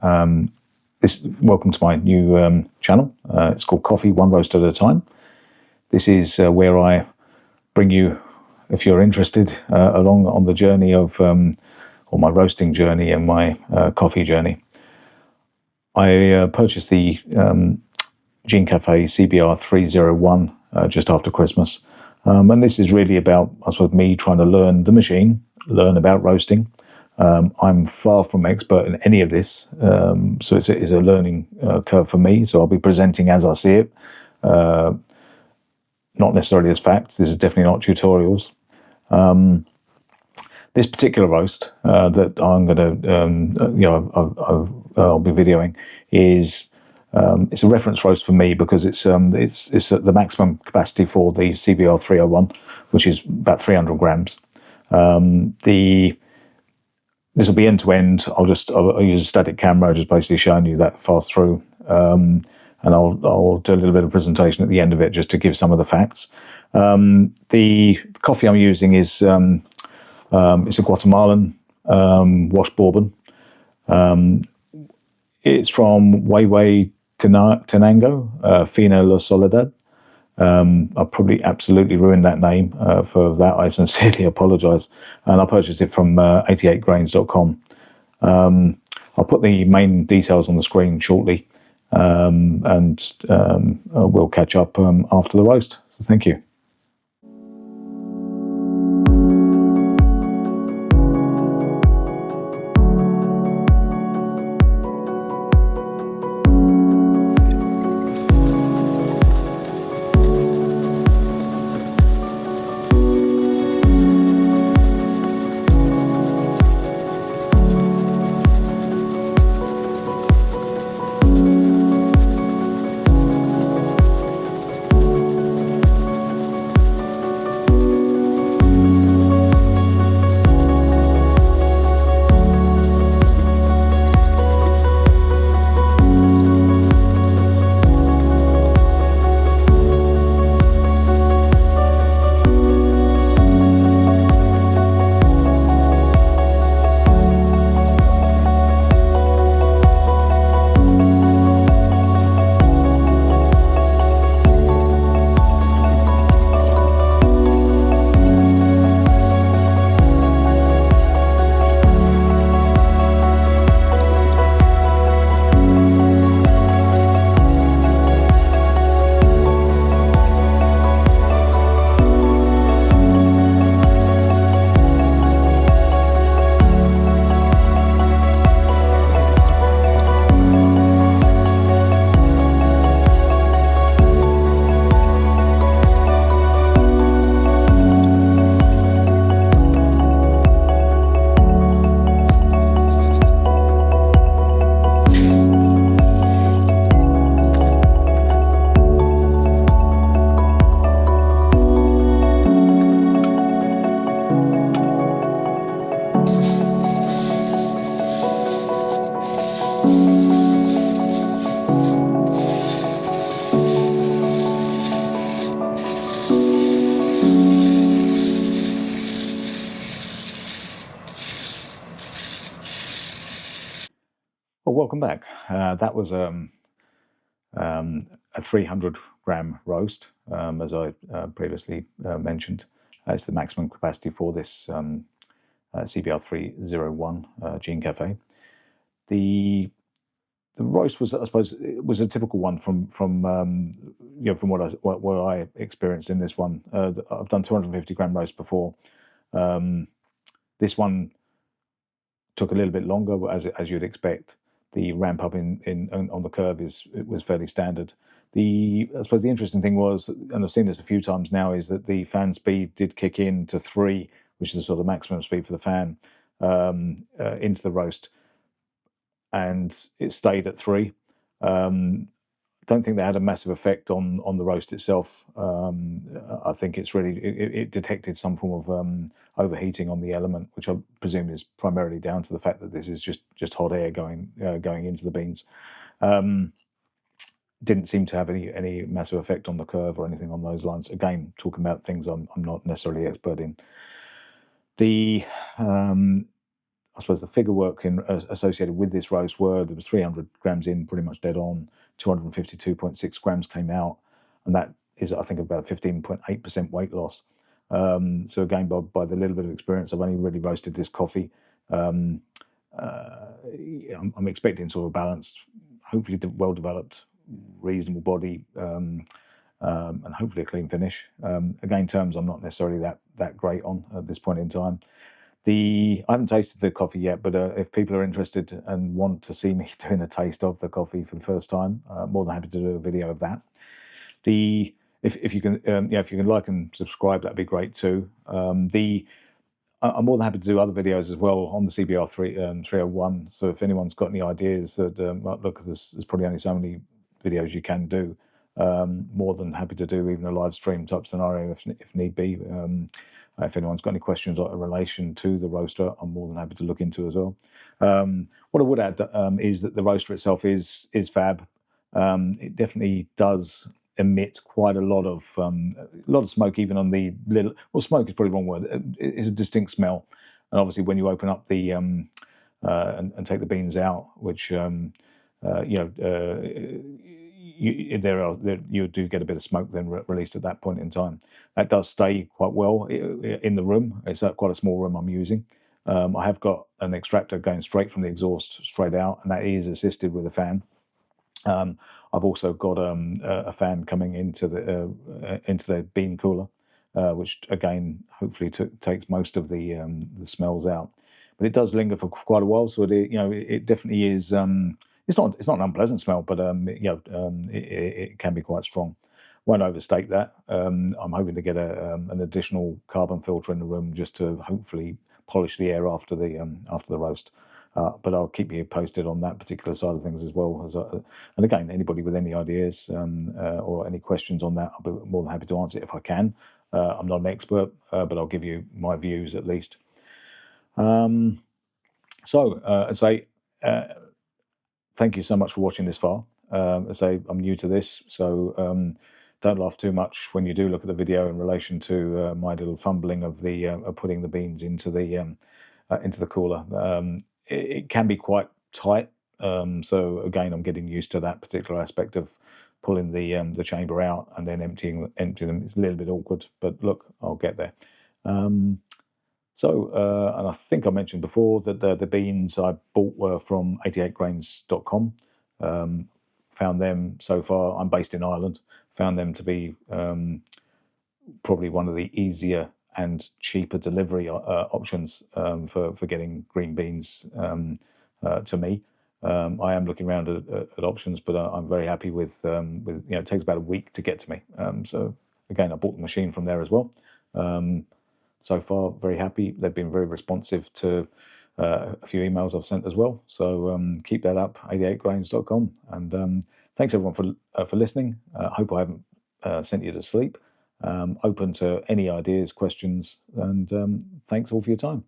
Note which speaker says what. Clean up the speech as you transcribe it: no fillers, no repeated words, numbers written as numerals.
Speaker 1: everyone. Welcome to my new channel. It's called Coffee One Roast at a Time. This is where I bring you, if you're interested, along on the journey of, or my roasting journey and my coffee journey. I purchased the Gene Café CBR-301 just after Christmas. And this is really about, I suppose, me trying to learn the machine, learn about roasting. I'm far from expert in any of this, so it's a learning curve for me. So I'll be presenting as I see it, not necessarily as facts. This is definitely not tutorials. This particular roast that I'm going to, I'll be videoing is it's a reference roast for me because it's at the maximum capacity for the CBR 301, which is about 300 grams. This will be end to end. I'll use a static camera, just basically showing you that fast through, and I'll do a little bit of presentation at the end of it just to give some of the facts. The coffee I'm using is it's a Guatemalan washed Bourbon. It's from Huehuetenango, Finca la Soledad. I probably absolutely ruined that name. For that, I sincerely apologise. And I purchased it from 88grains.com. I'll put the main details on the screen shortly, and we'll catch up after the roast. So thank you. Well, welcome back. That was a 300 gram roast, as I previously mentioned. It's the maximum capacity for this CBR 301 Gene Cafe. The roast was, I suppose, it was a typical one from what I experienced in this one. I've done 250 gram roast before. This one took a little bit longer, as you'd expect. The ramp up on the curve was fairly standard. I suppose the interesting thing was, and I've seen this a few times now, is that the fan speed did kick in to 3, which is the sort of maximum speed for the fan, into the roast, and it stayed at 3. Don't think that had a massive effect on the roast itself. I think it's really it detected some form of overheating on the element, which I presume is primarily down to the fact that this is just hot air going into the beans. Didn't seem to have any massive effect on the curve or anything on those lines. Again, talking about things I'm not necessarily expert in. The I suppose the figure work associated with this roast were there was 300 grams in, pretty much dead on, 252.6 grams came out, and that is, I think, about 15.8% weight loss. So again, by the little bit of experience, I've only really roasted this coffee. Um, I'm expecting sort of a balanced, hopefully well developed, reasonable body, and hopefully a clean finish. Again, terms I'm not necessarily that great on at this point in time. I haven't tasted the coffee yet, but if people are interested and want to see me doing a taste of the coffee for the first time, more than happy to do a video of that. If you can, if you can like and subscribe, that'd be great too. I'm more than happy to do other videos as well on the CBR-301. So if anyone's got any ideas that look, there's probably only so many videos you can do. More than happy to do even a live stream type scenario if need be. If anyone's got any questions in relation to the roaster, I'm more than happy to look into as well. What I would add is that the roaster itself is fab. It definitely does emit quite a lot of smoke, even on the little. Well, smoke is probably the wrong word. It's a distinct smell, and obviously when you open up the and take the beans out, which you do get a bit of smoke then released at that point in time. That does stay quite well in the room. It's quite a small room I'm using. I have got an extractor going straight from the exhaust straight out, and that is assisted with a fan. I've also got a fan coming into the bean cooler, which again hopefully takes most of the smells out. But it does linger for quite a while, so it definitely is. It's not an unpleasant smell, but it can be quite strong. Won't overstate that. I'm hoping to get an additional carbon filter in the room just to hopefully polish the air after the roast. But I'll keep you posted on that particular side of things as well. And again, anybody with any ideas or any questions on that, I'll be more than happy to answer it if I can. I'm not an expert, but I'll give you my views at least. I say, thank you so much for watching this far. I say I'm new to this, so don't laugh too much when you do look at the video in relation to my little fumbling of putting the beans into the cooler. It can be quite tight, so again, I'm getting used to that particular aspect of pulling the chamber out and then emptying them. It's a little bit awkward, but look, I'll get there. And I think I mentioned before that the beans I bought were from 88grains.com. Found them so far. I'm based in Ireland. Found them to be probably one of the easier and cheaper delivery options for getting green beans to me. I am looking around at options, but I'm very happy with it takes about a week to get to me. So again, I bought the machine from there as well. So far, very happy. They've been very responsive to a few emails I've sent as well. So keep that up, 88grains.com. And thanks everyone for listening. I hope I haven't sent you to sleep. Open to any ideas, questions, and thanks all for your time.